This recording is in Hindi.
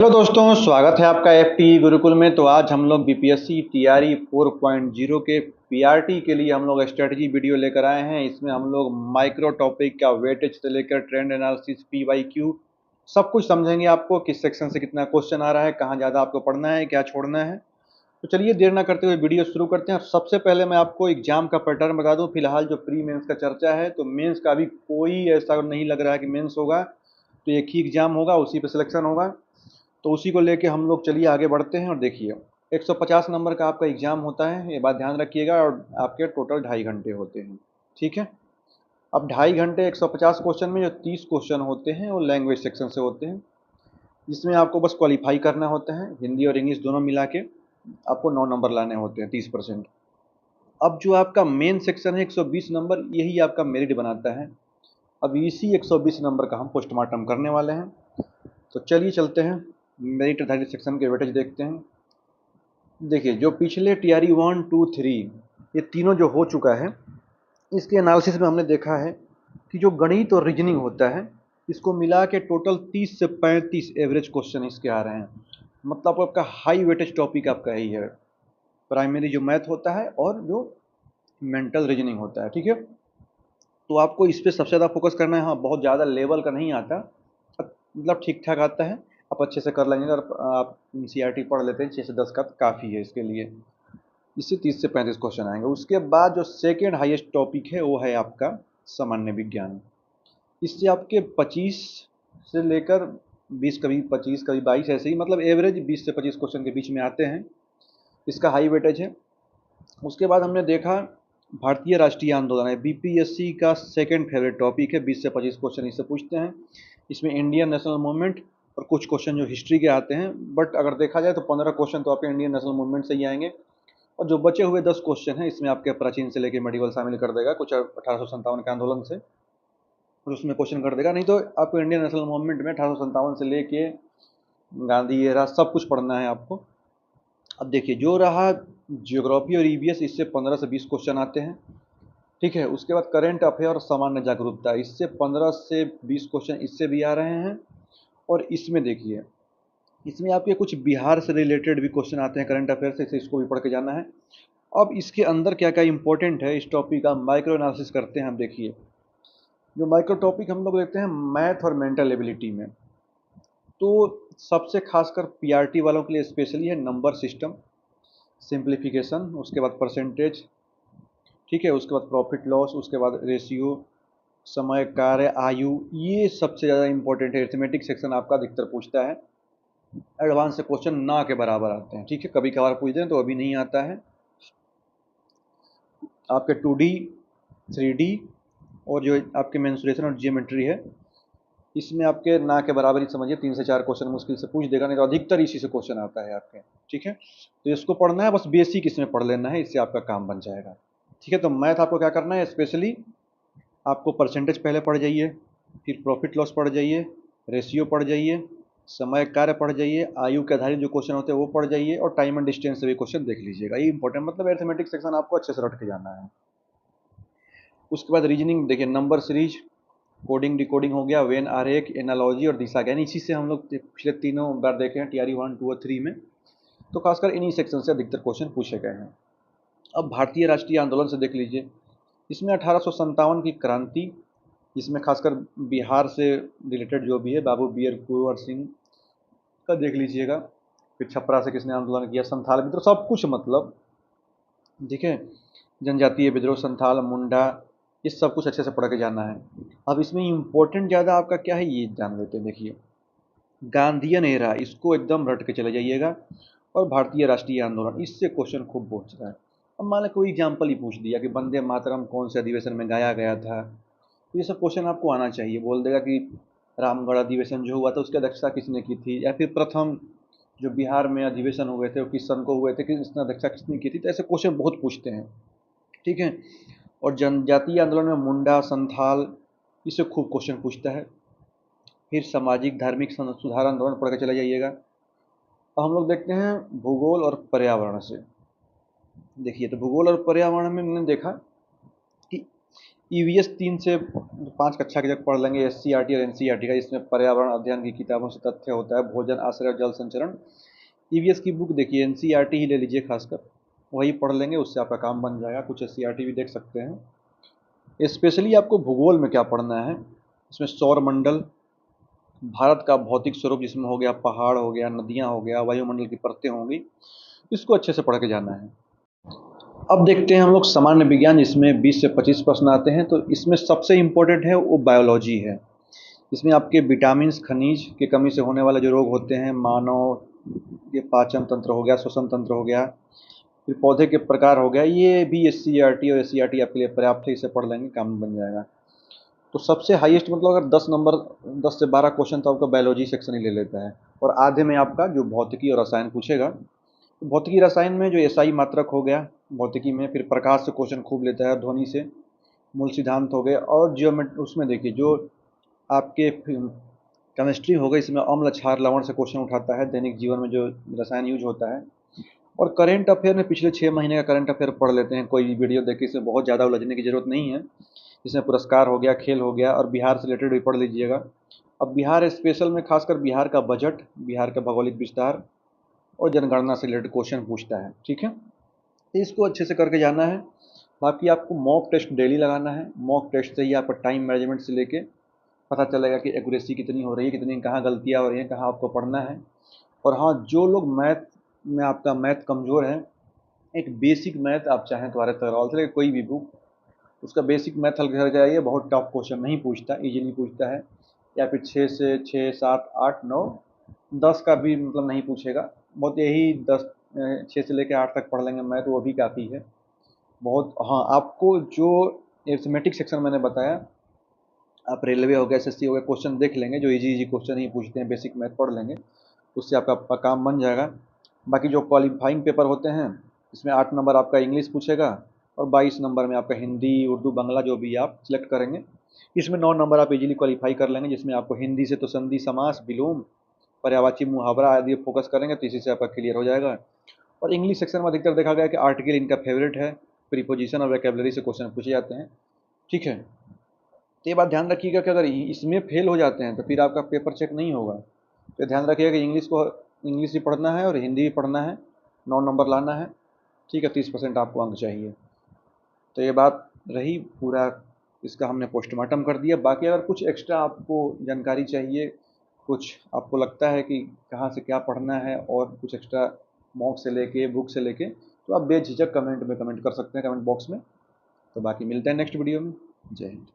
हेलो दोस्तों, स्वागत है आपका एफटी गुरुकुल में। तो आज हम लोग बीपीएससी टीआरई 4.0 के पीआरटी के लिए हम लोग स्ट्रेटजी वीडियो लेकर आए हैं। इसमें हम लोग माइक्रो टॉपिक का वेटेज से लेकर ट्रेंड एनालिसिस, पीवाईक्यू सब कुछ समझेंगे। आपको किस सेक्शन से कितना क्वेश्चन आ रहा है, कहाँ ज़्यादा आपको पढ़ना है, क्या छोड़ना है। तो चलिए देर ना करते हुए वीडियो शुरू करते हैं। सबसे पहले मैं आपको एग्जाम का पैटर्न बता दूं। फिलहाल जो प्री मेंस का चर्चा है, तो मेंस का अभी कोई ऐसा नहीं लग रहा है कि मेंस होगा। तो एक ही एग्जाम होगा, उसी पे सिलेक्शन होगा। तो उसी को लेके हम लोग चलिए आगे बढ़ते हैं। और देखिए 150 नंबर का आपका एग्ज़ाम होता है, ये बात ध्यान रखिएगा। और आपके टोटल 2.5 घंटे होते हैं, ठीक है। अब 2.5 घंटे 150 क्वेश्चन में जो 30 क्वेश्चन होते हैं वो लैंग्वेज सेक्शन से होते हैं, जिसमें आपको बस क्वालिफाई करना होता है। हिंदी और इंग्लिश दोनों मिला के आपको 9 नंबर लाने होते हैं, 30%। अब जो आपका मेन सेक्शन है 120 नंबर, यही आपका मेरिट बनाता है। अब इसी 120 नंबर का हम पोस्टमार्टम करने वाले हैं। तो चलिए चलते हैं, मेरिट आधारित सेक्शन के वेटेज देखते हैं। देखिए जो पिछले टीआरई 1, 2, 3 ये तीनों जो हो चुका है, इसके एनालिसिस में हमने देखा है कि जो गणित और रीजनिंग होता है, इसको मिला के टोटल 30 से 35 एवरेज क्वेश्चन इसके आ रहे हैं। मतलब आपका हाई वेटेज टॉपिक आपका यही है, प्राइमरी जो मैथ होता है और जो मेंटल रीजनिंग होता है, ठीक है। तो आपको इस पर सबसे ज़्यादा फोकस करना है। हाँ, बहुत ज़्यादा लेवल का नहीं आता, मतलब ठीक ठाक आता है। आप अच्छे से कर लेंगे। अगर आप एनसीईआरटी पढ़ लेते हैं 6 से 10 का, काफ़ी है इसके लिए। इससे 30 से 35 क्वेश्चन आएंगे। उसके बाद जो सेकेंड हाईएस्ट टॉपिक है वो है आपका सामान्य विज्ञान। इससे आपके 25 से लेकर 20, कभी 25, कभी 22, ऐसे ही मतलब एवरेज 20 से 25 क्वेश्चन के बीच में आते हैं। इसका हाई वेटेज है। उसके बाद हमने देखा भारतीय राष्ट्रीय आंदोलन है, बीपीएससी का सेकंड फेवरेट टॉपिक है। 20 से 25 क्वेश्चन इससे पूछते हैं। इसमें इंडियन नेशनल मूवमेंट और कुछ क्वेश्चन जो हिस्ट्री के आते हैं, बट अगर देखा जाए तो 15 क्वेश्चन तो आपके इंडियन नेशनल मूवमेंट से ही आएंगे। और जो बचे हुए 10 क्वेश्चन हैं, इसमें आपके प्राचीन से लेकर मेडिवल शामिल कर देगा, कुछ 1857 के आंदोलन से, और उसमें क्वेश्चन कर देगा। नहीं तो आपको इंडियन नेशनल मूवमेंट में 1857 से लेके गांधी एरा सब कुछ पढ़ना है आपको। अब देखिए जो रहा जियोग्राफी और ईवीएस, इससे 15 से 20 क्वेश्चन आते हैं, ठीक है। उसके बाद करंट अफेयर और सामान्य जागरूकता, इससे 15 से 20 क्वेश्चन इससे भी आ रहे हैं। और इसमें देखिए, इसमें आपके कुछ बिहार से रिलेटेड भी क्वेश्चन आते हैं करंट अफेयर से, इसको भी पढ़ के जाना है। अब इसके अंदर क्या क्या इंपॉर्टेंट है इस टॉपिक का, माइक्रो एनालिसिस करते हैं हम। देखिए जो माइक्रो टॉपिक हम लोग देखते हैं मैथ और मेंटल एबिलिटी में, तो सबसे खासकर पीआरटी वालों के लिए स्पेशली है नंबर सिस्टम, सिंप्लीफिकेशन, उसके बाद परसेंटेज, ठीक है। उसके बाद प्रॉफिट लॉस, उसके बाद रेशियो, समय, कार्य, आयु, ये सबसे ज़्यादा इंपॉर्टेंट है। अरिथमेटिक सेक्शन आपका अधिकतर पूछता है। एडवांस से क्वेश्चन ना के बराबर आते हैं, ठीक है। कभी कभार पूछ दें तो अभी नहीं आता है। आपके 2D, 3D और जो आपके मेंसुरेशन और जियोमेट्री है, इसमें आपके ना के बराबर ही समझिए, 3 से 4 क्वेश्चन मुश्किल से पूछ देगा। नहीं तो अधिकतर इसी से क्वेश्चन आता है आपके, ठीक है। तो इसको पढ़ना है, बस बेसिक इसमें पढ़ लेना है, इससे आपका काम बन जाएगा, ठीक है। तो मैथ आपको क्या करना है, स्पेशली आपको परसेंटेज पहले पढ़ जाइए, फिर प्रॉफिट लॉस पढ़ जाइए, रेशियो पढ़ जाइए, समय कार्य पढ़ जाइए, आयु के आधारित जो क्वेश्चन होते हैं वो पढ़ जाइए, और टाइम एंड डिस्टेंस से भी क्वेश्चन देख लीजिएगा। ये इंपॉर्टेंट, मतलब अरिथमेटिक सेक्शन आपको अच्छे से रट के जाना है। उसके बाद रीजनिंग देखिए, नंबर सीरीज, कोडिंग डिकोडिंग हो गया, वेन आरेख, एनालॉजी और दिशा ज्ञान, इसी से हम लोग पिछले तीनों बार देखे हैं टीआरई 1, 2 और 3 में। तो खासकर इन्हीं सेक्शन से अधिकतर क्वेश्चन पूछे गए हैं। अब भारतीय राष्ट्रीय आंदोलन से देख लीजिए, इसमें 1857 की क्रांति, इसमें खासकर बिहार से रिलेटेड जो भी है, बाबू बियर कुंवर सिंह का देख लीजिएगा। फिर छपरा से किसने आंदोलन किया, संथाल विद्रोह, सब कुछ मतलब, ठीक है। जनजातीय विद्रोह, संथाल, मुंडा, ये सब कुछ अच्छे से पढ़ के जाना है। अब इसमें इम्पोर्टेंट ज़्यादा आपका क्या है ये जान लेते हैं। देखिए गांधीयन एरा, इसको एकदम रट के चले जाइएगा। और भारतीय राष्ट्रीय आंदोलन, इससे क्वेश्चन खूब पूछ रहा है। अब मान लो कोई एग्जाम्पल ही पूछ दिया कि वंदे मातरम कौन से अधिवेशन में गाया गया था, तो ये सब क्वेश्चन आपको आना चाहिए। बोल देगा कि रामगढ़ अधिवेशन जो हुआ था उसकी अध्यक्षता किसने की थी, या फिर प्रथम जो बिहार में अधिवेशन हुए थे वो किस सन को हुए थे, कि इसने अध्यक्षता किसने की थी। तो ऐसे क्वेश्चन बहुत पूछते हैं, ठीक है। और जनजातीय आंदोलन में मुंडा, संथाल, इससे खूब क्वेश्चन पूछता है। फिर सामाजिक धार्मिक सुधार आंदोलन पढ़ के चले जाइएगा। अब हम लोग देखते हैं भूगोल और पर्यावरण से। देखिए तो भूगोल और पर्यावरण में हमने देखा कि ईवीएस 3 से 5 कक्षा के तक पढ़ लेंगे, एससीईआरटी और एनसीईआरटी का, इसमें पर्यावरण अध्ययन की किताबों से तथ्य होता है, भोजन, आश्रय और जल संचरण। ईवीएस की बुक देखिए, एनसीईआरटी ही ले लीजिए खासकर, वही पढ़ लेंगे, उससे आपका काम बन जाएगा। कुछ एससीईआरटी भी देख सकते हैं। स्पेशली आपको भूगोल में क्या पढ़ना है, इसमें सौर मंडल, भारत का भौतिक स्वरूप जिसमें हो गया पहाड़, हो गया नदियाँ, हो गया वायुमंडल की परतें होंगी, इसको अच्छे से पढ़ के जाना है। अब देखते हैं हम लोग सामान्य विज्ञान, जिसमें 20 से 25 प्रश्न आते हैं। तो इसमें सबसे इम्पोर्टेंट है वो बायोलॉजी है। इसमें आपके विटामिन्स, खनिज की कमी से होने वाले जो रोग होते हैं, मानव ये पाचन तंत्र हो गया, श्वसन तंत्र हो गया, फिर पौधे के प्रकार हो गया, ये भी एससीईआरटी और एससीईआरटी आपके लिए पर्याप्त है, इसे पढ़ लेंगे काम बन जाएगा। तो सबसे हाईएस्ट मतलब अगर 10 नंबर 10 से 12 क्वेश्चन तो आपका बायोलॉजी सेक्शन ही ले लेता है, और आधे में आपका जो भौतिकी और रसायन पूछेगा। तो भौतिकी रसायन में जो एसआई मात्रक हो गया भौतिकी में, फिर प्रकाश से क्वेश्चन खूब लेता है, ध्वनि से, मूल सिद्धांत हो गए, और जियोमेट्री उसमें देखिए जो आपके केमिस्ट्री हो गई, इसमें अम्ल क्षार लवण से क्वेश्चन उठाता है, दैनिक जीवन में जो रसायन यूज होता है। और करंट अफेयर में पिछले 6 महीने का करंट अफेयर पढ़ लेते हैं, कोई वीडियो देख के इसमें बहुत ज़्यादा उलझने की जरूरत नहीं है। इसमें पुरस्कार हो गया, खेल हो गया, और बिहार से रिलेटेड भी पढ़ लीजिएगा। अब बिहार स्पेशल में खासकर बिहार का बजट, बिहार का भौगोलिक विस्तार और जनगणना से रिलेटेड क्वेश्चन पूछता है, ठीक है। तो इसको अच्छे से करके जाना है। बाकी आपको मॉक टेस्ट डेली लगाना है, मॉक टेस्ट से ही आपका टाइम मैनेजमेंट से लेके पता चलेगा कि एक्यूरेसी कितनी हो रही है, कितनी कहाँ गलतियाँ हो रही हैं, कहाँ आपको पढ़ना है। और हाँ, जो लोग मैथ में आपका मैथ कमज़ोर है, एक बेसिक मैथ आप चाहें तो आर्य अग्रवाल से कोई भी बुक, उसका बेसिक मैथ हल कर जाइए, बहुत टफ क्वेश्चन नहीं पूछता, इजीली पूछता है। या फिर 6 से 6, 7, 8, 9, 10 का भी मतलब नहीं पूछेगा, बहुत यही 10 6 से लेकर 8 तक पढ़ लेंगे मैथ, वो भी काफ़ी है बहुत। हाँ, आपको जो अरिथमेटिक सेक्शन मैंने बताया, आप रेलवे हो गया, एसएससी हो गया, क्वेश्चन देख लेंगे, जो इजी इजी क्वेश्चन ही पूछते हैं, बेसिक मैथ पढ़ लेंगे, उससे आपका काम बन जाएगा। बाकी जो क्वालिफाइंग पेपर होते हैं, इसमें 8 नंबर आपका इंग्लिश पूछेगा, और 22 नंबर में आपका हिंदी, उर्दू, बांग्ला जो भी आप सिलेक्ट करेंगे। इसमें 9 नंबर आप इजीली क्वालिफाई कर लेंगे, जिसमें आपको हिंदी से तो संधि, समास, विलोम, पर्यायवाची, मुहावरा आदि फोकस करेंगे, तो इसी से आपका क्लियर हो जाएगा। और इंग्लिश सेक्शन में अधिकतर देखा गया कि आर्टिकल इनका फेवरेट है, प्रीपोजिशन और वोकैबुलरी से क्वेश्चन पूछे जाते हैं, ठीक है। तो ये बात ध्यान रखिएगा कि अगर इसमें फेल हो जाते हैं तो फिर आपका पेपर चेक नहीं होगा। तो ध्यान रखिएगा कि इंग्लिश भी पढ़ना है और हिंदी भी पढ़ना है, 9 नंबर लाना है, ठीक है। 30% आपको अंक चाहिए। तो ये बात रही, पूरा इसका हमने पोस्टमार्टम कर दिया। बाकी अगर कुछ एक्स्ट्रा आपको जानकारी चाहिए, कुछ आपको लगता है कि कहाँ से क्या पढ़ना है, और कुछ एक्स्ट्रा मॉक से लेके, बुक से लेके, तो आप बेझिझक कमेंट में कमेंट कर सकते हैं, कमेंट बॉक्स में। तो बाकी मिलते हैं नेक्स्ट वीडियो में। जय हिंद।